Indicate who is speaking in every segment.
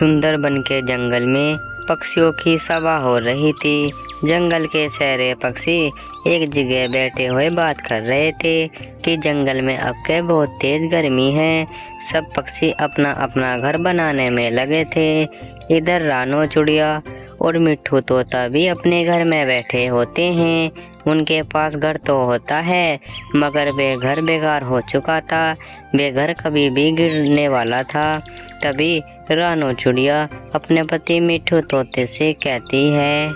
Speaker 1: सुंदर बन के जंगल में पक्षियों की सभा हो रही थी। जंगल के सारे पक्षी एक जगह बैठे हुए बात कर रहे थे कि जंगल में अब के बहुत तेज गर्मी है। सब पक्षी अपना अपना घर बनाने में लगे थे। इधर रानो चिड़िया और मिट्ठू तोता भी अपने घर में बैठे होते हैं। उनके पास घर तो होता है मगर वे घर बेकार हो चुका था। वे घर कभी भी गिरने वाला था। तभी रानो चिड़िया अपने पति मिट्ठू तोते से कहती है,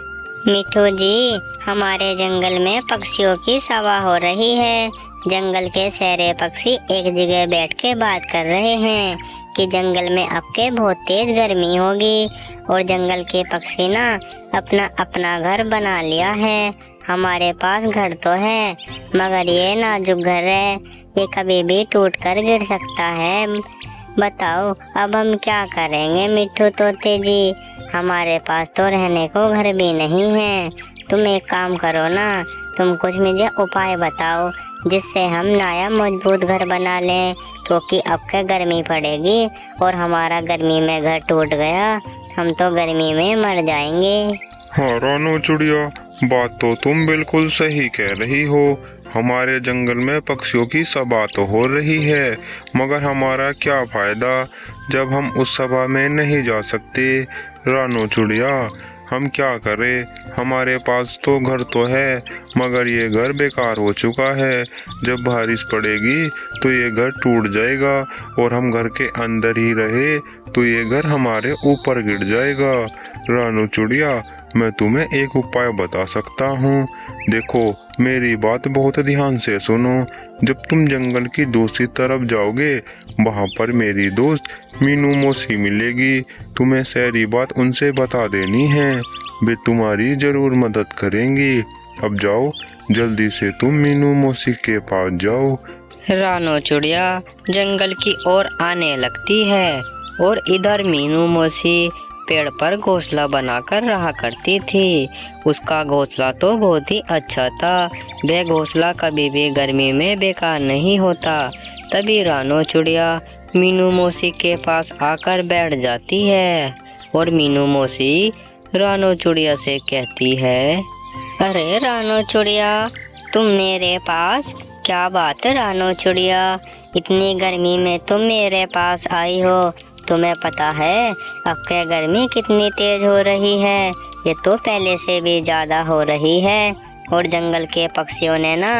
Speaker 2: मिट्ठू जी, हमारे जंगल में पक्षियों की सभा हो रही है। जंगल के सारे पक्षी एक जगह बैठ के बात कर रहे हैं कि जंगल में अब के बहुत तेज गर्मी होगी और जंगल के पक्षी ना अपना अपना घर बना लिया है। हमारे पास घर तो है मगर ये नाजुक घर है, ये कभी भी टूट कर गिर सकता है। बताओ अब हम क्या करेंगे मिट्ठू तोते जी, हमारे पास तो रहने को घर भी नहीं है। तुम एक काम करो ना, तुम कुछ मुझे उपाय बताओ जिससे हम नया मजबूत घर बना लें, क्योंकि अब क्या गर्मी पड़ेगी और हमारा गर्मी में घर टूट गया, हम तो गर्मी में मर जाएंगे।
Speaker 3: हाँ रानो चिड़िया, बात तो तुम बिल्कुल सही कह रही हो। हमारे जंगल में पक्षियों की सभा तो हो रही है मगर हमारा क्या फायदा जब हम उस सभा में नहीं जा सकते। रानो चिड़िया, हम क्या करें, हमारे पास तो घर तो है मगर ये घर बेकार हो चुका है। जब बारिश पड़ेगी तो ये घर टूट जाएगा और हम घर के अंदर ही रहे तो ये घर हमारे ऊपर गिर जाएगा। रानो चिड़िया, मैं तुम्हें एक उपाय बता सकता हूँ। देखो मेरी बात बहुत ध्यान से सुनो। जब तुम जंगल की दूसरी तरफ जाओगे वहाँ पर मेरी दोस्त मीनू मौसी मिलेगी। तुम्हें सारी बात उनसे बता देनी है, वे तुम्हारी जरूर मदद करेंगी। अब जाओ जल्दी से तुम मीनू मौसी के पास जाओ।
Speaker 1: रानो चिड़िया जंगल की ओर आने लगती है और इधर मीनू मौसी पेड़ पर घोंसला बनाकर रहा करती थी। उसका घोंसला तो बहुत ही अच्छा था। वह घोंसला कभी भी गर्मी में बेकार नहीं होता। तभी रानो चिड़िया मीनू मौसी के पास आकर बैठ जाती है और मीनू मौसी रानो चिड़िया से कहती है,
Speaker 2: अरे रानो चिड़िया, तुम मेरे पास, क्या बात है रानो चिड़िया, इतनी गर्मी में तुम मेरे पास आई हो। तुम्हें पता है अब क्या गर्मी कितनी तेज हो रही है, ये तो पहले से भी ज़्यादा हो रही है और जंगल के पक्षियों ने ना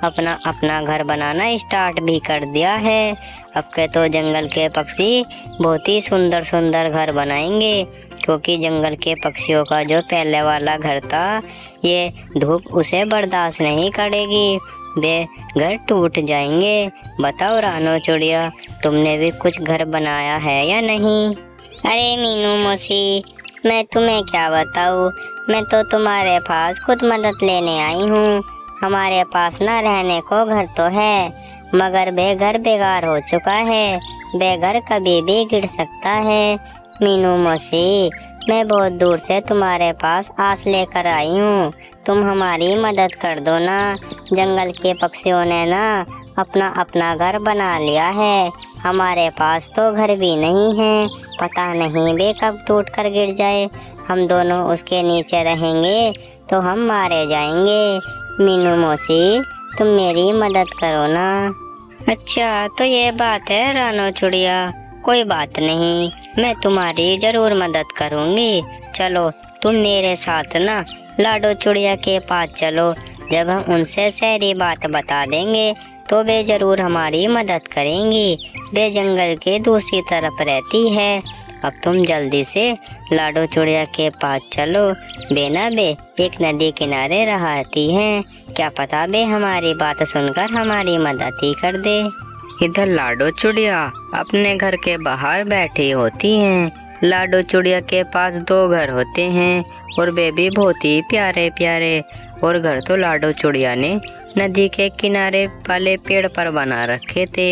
Speaker 2: अपना अपना घर बनाना स्टार्ट भी कर दिया है। अब के तो जंगल के पक्षी बहुत ही सुंदर सुंदर घर बनाएंगे, क्योंकि जंगल के पक्षियों का जो पहले वाला घर था ये धूप उसे बर्दाश्त नहीं करेगी, वे घर टूट जाएंगे। बताओ रानो चिड़िया, तुमने भी कुछ घर बनाया है या नहीं? अरे मीनू मौसी, मैं तुम्हें क्या बताऊँ, मैं तो तुम्हारे पास खुद मदद लेने आई हूँ। हमारे पास ना रहने को घर तो है मगर वे घर बेकार हो चुका है, वे घर कभी भी गिर सकता है। मीनू मौसी, मैं बहुत दूर से तुम्हारे पास आस लेकर आई हूँ, तुम हमारी मदद कर दो ना। जंगल के पक्षियों ने ना अपना अपना घर बना लिया है, हमारे पास तो घर भी नहीं है, पता नहीं वे कब टूट कर गिर जाए। हम दोनों उसके नीचे रहेंगे तो हम मारे जाएंगे। मीनू मौसी, तुम मेरी मदद करो ना। अच्छा तो ये बात है रानो चिड़िया, कोई बात नहीं, मैं तुम्हारी जरूर मदद करूँगी। चलो तुम मेरे साथ ना लाडो चिड़िया के पास चलो, जब हम उनसे सारी बात बता देंगे तो वे जरूर हमारी मदद करेंगी। वे जंगल के दूसरी तरफ रहती है। अब तुम जल्दी से लाडो चिड़िया के पास चलो, बेना बे एक नदी किनारे रहती हैं, क्या पता बे हमारी बात सुनकर हमारी मदद ही कर दे।
Speaker 1: इधर लाडो चिड़िया अपने घर के बाहर बैठी होती हैं। लाडो चिड़िया के पास 2 घर होते हैं और वे भी बहुत ही प्यारे प्यारे। और घर तो लाडो चिड़िया ने नदी के किनारे वाले पेड़ पर बना रखे थे।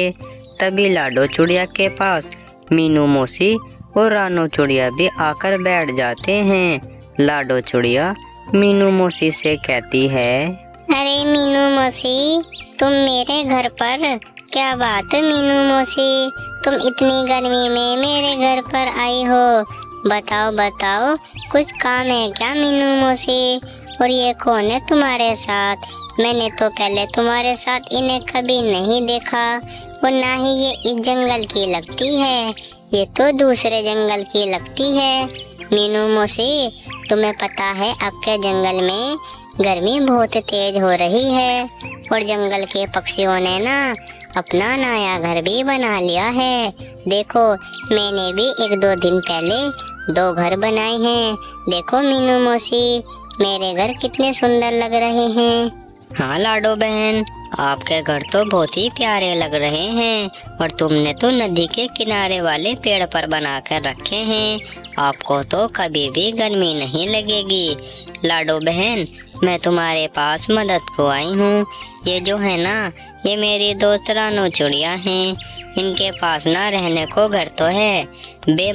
Speaker 1: तभी लाडो चिड़िया के पास मीनू मौसी और रानो चिड़िया भी आकर बैठ जाते हैं। लाडो चिड़िया मीनू मौसी से कहती है,
Speaker 2: अरे मीनू मौसी, तुम मेरे घर पर, क्या बात है मीनू मौसी, तुम इतनी गर्मी में मेरे घर पर आई हो? बताओ बताओ, कुछ काम है क्या मीनू मौसी? और ये कौन है तुम्हारे साथ? मैंने तो पहले तुम्हारे साथ इन्हें कभी नहीं देखा, और ना ही ये इस जंगल की लगती है, ये तो दूसरे जंगल की लगती है। मीनू मौसी, तुम्हें पता है आपके जंगल में गर्मी बहुत तेज हो रही है, और जंगल के पक्षियों ने ना अपना नया घर भी बना लिया है। देखो, मैंने भी 1-2 दिन पहले 2 घर बनाए हैं। देखो मीनू मौसी, मेरे घर कितने सुंदर लग रहे हैं।
Speaker 1: हाँ लाडो बहन, आपके घर तो बहुत ही प्यारे लग रहे हैं, और तुमने तो नदी के किनारे वाले पेड़ पर बना कर रखे हैं। आपको तो कभी भी गर्मी नहीं लगेगी। लाडो बहन, मैं तुम्हारे पास मदद को आई हूँ। ये जो है ना, ये मेरी दोस्त रानो चुड़िया हैं। इनके पास ना रहने को घर तो है,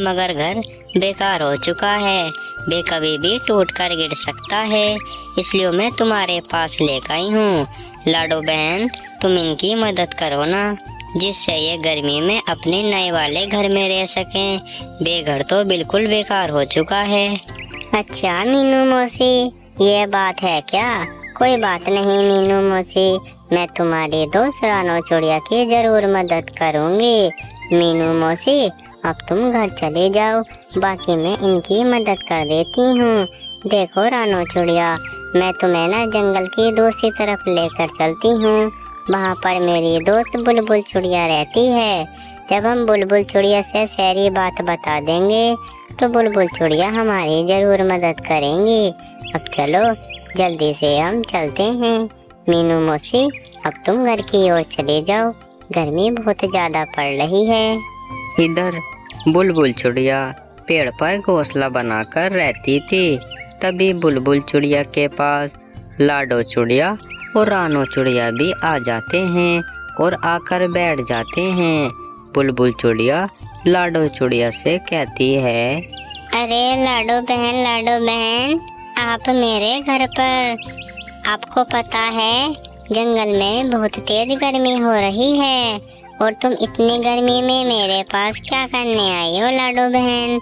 Speaker 1: मगर घर बेकार हो चुका है। बे कभी भी टूट कर गिर सकता है, इसलिए मैं तुम्हारे पास लेकर आई हूँ। लाडो बहन, तुम इनकी मदद करो ना, जिससे ये गर्मी में अपने नए वाले घर में रह सकें। बेघर तो बिल्कुल बेकार हो चुका है।
Speaker 2: अच्छा मीनू मौसी, ये बात है क्या? कोई बात नहीं मीनू मौसी, मैं तुम्हारी दोस्त रानो चुड़िया की जरूर मदद करूँगी। मीनू मौसी, अब तुम घर चले जाओ, बाकी मैं इनकी मदद कर देती हूँ। देखो रानो चुड़िया, मैं तुम्हें ना जंगल की दूसरी तरफ लेकर चलती हूँ। वहाँ पर मेरी दोस्त बुलबुल चुड़िया रहती है। जब हम बुलबुल चुड़िया से सारी बात बता देंगे तो बुलबुल चुड़िया हमारी जरूर मदद करेंगी। अब चलो, जल्दी से हम चलते हैं। मीनू मौसी, अब तुम घर की ओर चले जाओ, गर्मी बहुत ज़्यादा पड़ रही है।
Speaker 1: इधर बुलबुल चुड़िया पेड़ पर घोंसला बनाकर रहती थी। तभी बुलबुल चुड़िया के पास लाडो चुड़िया और रानो चुड़िया भी आ जाते हैं और आकर बैठ जाते हैं। बुलबुल चुड़िया लाडो चुड़िया से कहती है,
Speaker 2: अरे लाडो बहन, आप मेरे घर पर, आपको पता है जंगल में बहुत तेज गर्मी हो रही है, और तुम इतनी गर्मी में मेरे पास क्या करने आई हो लाडो बहन?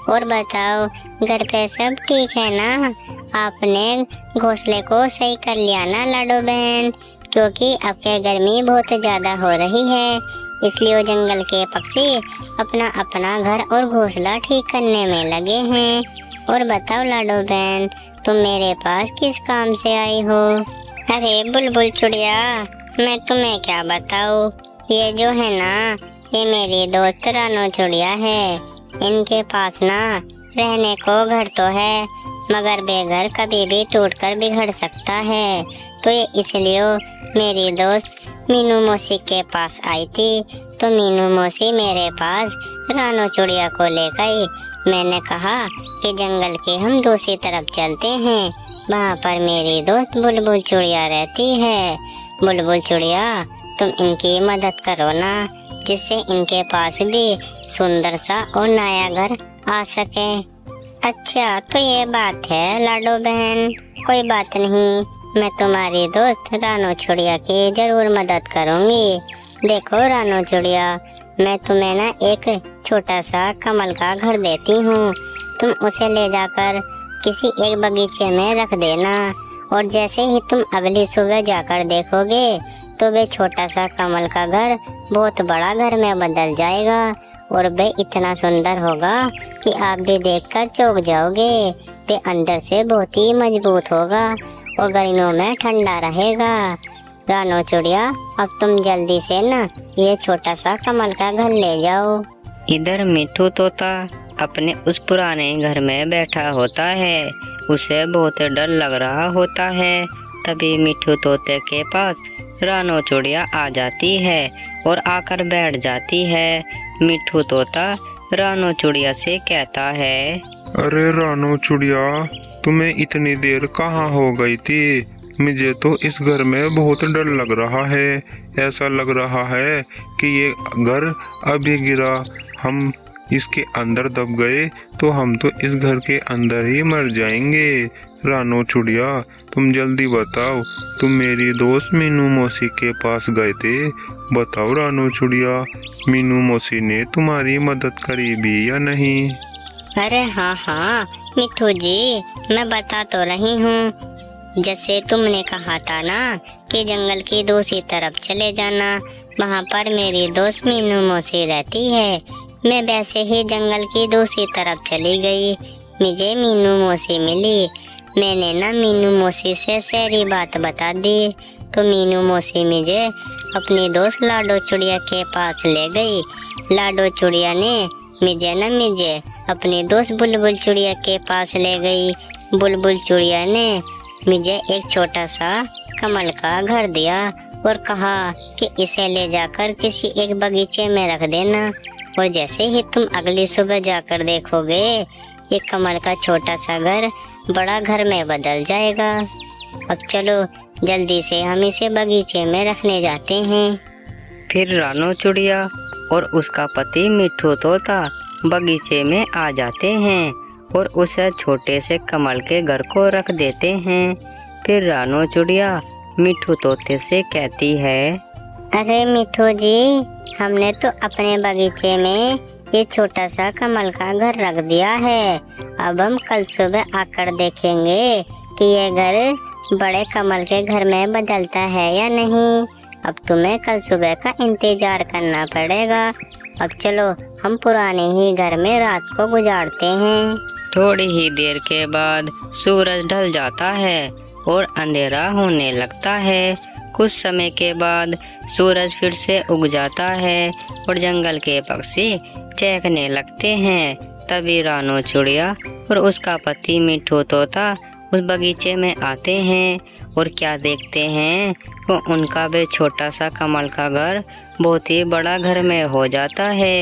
Speaker 2: और बताओ, घर पे सब ठीक है ना? आपने घोंसले को सही कर लिया ना लाडो बहन? क्योंकि आपके गर्मी बहुत ज़्यादा हो रही है, इसलिए वो जंगल के पक्षी अपना अपना घर और घोंसला ठीक करने में लगे हैं। और बताओ लाडो बहन, तुम मेरे पास किस काम से आई हो? अरे बुलबुल चुड़िया, मैं तुम्हें क्या बताऊँ, ये जो है ना, ये मेरी दोस्त रानो चुड़िया है। इनके पास ना रहने को घर तो है, मगर बेघर कभी भी टूटकर बिगड़ सकता है। तो ये इसलिए मेरी दोस्त मीनू मौसी के पास आई थी। तो मीनू मौसी मेरे पास रानो चुड़िया को ले गई। मैंने कहा कि जंगल के हम दूसरी तरफ चलते हैं, वहाँ पर मेरी दोस्त बुलबुल चुड़िया रहती है। बुलबुल चुड़िया, तुम इनकी मदद करो ना, जिससे इनके पास भी सुंदर सा और नया घर आ सके। अच्छा, तो ये बात है लाडो बहन, कोई बात नहीं, मैं तुम्हारी दोस्त रानो चुड़िया की जरूर मदद करूँगी। देखो रानो चुड़िया, मैं तुम्हें ना एक छोटा सा कमल का घर देती हूँ। तुम उसे ले जाकर किसी एक बगीचे में रख देना, और जैसे ही तुम अगली सुबह जाकर देखोगे तो वे छोटा सा कमल का घर बहुत बड़ा घर में बदल जाएगा, और वे इतना सुंदर होगा कि आप भी देखकर चौंक जाओगे। वे अंदर से बहुत ही मजबूत होगा और गर्मियों में ठंडा रहेगा। रानो चुड़िया, अब तुम जल्दी से ना ये छोटा सा कमल का घर ले जाओ।
Speaker 1: इधर मिठू तोता अपने उस पुराने घर में बैठा होता है। उसे बहुत डर लग रहा होता है। तभी मिठू तोते के पास रानो चुड़िया आ जाती है और आकर बैठ जाती है। मिठू तोता रानो चुड़िया से कहता है,
Speaker 3: अरे रानो चुड़िया, तुम्हें इतनी देर कहाँ हो गई थी? मुझे तो इस घर में बहुत डर लग रहा है। ऐसा लग रहा है कि ये घर अभी गिरा, हम इसके अंदर दब गए तो हम तो इस घर के अंदर ही मर जाएंगे। रानो चिड़िया, तुम जल्दी बताओ, तुम मेरी दोस्त मीनू मौसी के पास गए थे। बताओ रानो चिड़िया, मीनू मौसी ने तुम्हारी मदद करी भी या नहीं?
Speaker 2: अरे हाँ हाँ मिठू जी, मैं बता तो रही हूँ। जैसे तुमने कहा था ना कि जंगल की दूसरी तरफ चले जाना, वहाँ पर मेरी दोस्त मीनू मौसी रहती है। मैं वैसे ही जंगल की दूसरी तरफ चली गई, मुझे मीनू मौसी मिली। मैंने ना मीनू मौसी से सारी बात बता दी, तो मीनू मौसी मुझे अपनी दोस्त लाडो चिड़िया के पास ले गई। लाडो चिड़िया ने मुझे अपनी दोस्त बुलबुल चिड़िया के पास ले गई। बुलबुल चिड़िया ने मुझे एक छोटा सा कमल का घर दिया और कहा कि इसे ले जाकर किसी एक बगीचे में रख देना, और जैसे ही तुम अगली सुबह जाकर देखोगे, ये कमल का छोटा सा घर बड़ा घर में बदल जाएगा। अब चलो जल्दी से हम इसे बगीचे में रखने जाते हैं।
Speaker 1: फिर रानो चिड़िया और उसका पति मिट्ठू तोता बगीचे में आ जाते हैं और उस छोटे से कमल के घर को रख देते हैं। फिर रानो चिड़िया मिट्ठू तोते से कहती है,
Speaker 2: अरे मिठू जी, हमने तो अपने बगीचे में ये छोटा सा कमल का घर रख दिया है। अब हम कल सुबह आकर देखेंगे कि ये घर बड़े कमल के घर में बदलता है या नहीं। अब तुम्हें कल सुबह का इंतजार करना पड़ेगा। अब चलो हम पुराने ही घर में रात को गुजारते हैं।
Speaker 1: थोड़ी ही देर के बाद सूरज ढल जाता है और अंधेरा होने लगता है। कुछ समय के बाद सूरज फिर से उग जाता है और जंगल के पक्षी चहकने लगते हैं। तभी रानो चिड़िया और उसका पति मिट्ठू तोता उस बगीचे में आते हैं और क्या देखते हैं, वो उनका भी छोटा सा कमल का घर बहुत ही बड़ा घर में हो जाता है।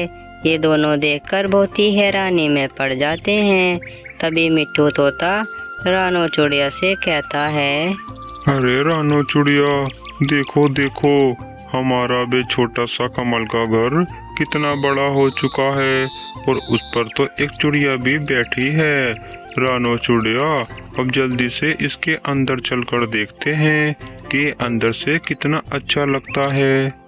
Speaker 1: ये दोनों देखकर बहुत ही हैरानी में पड़ जाते हैं। तभी मिट्ठू तोता रानो चिड़िया से कहता है,
Speaker 3: अरे रानो चिड़िया, देखो देखो, हमारा भी छोटा सा कमल का घर कितना बड़ा हो चुका है और उस पर तो एक चिड़िया भी बैठी है। रानो चिड़िया, अब जल्दी से इसके अंदर चलकर देखते हैं कि अंदर से कितना अच्छा लगता है।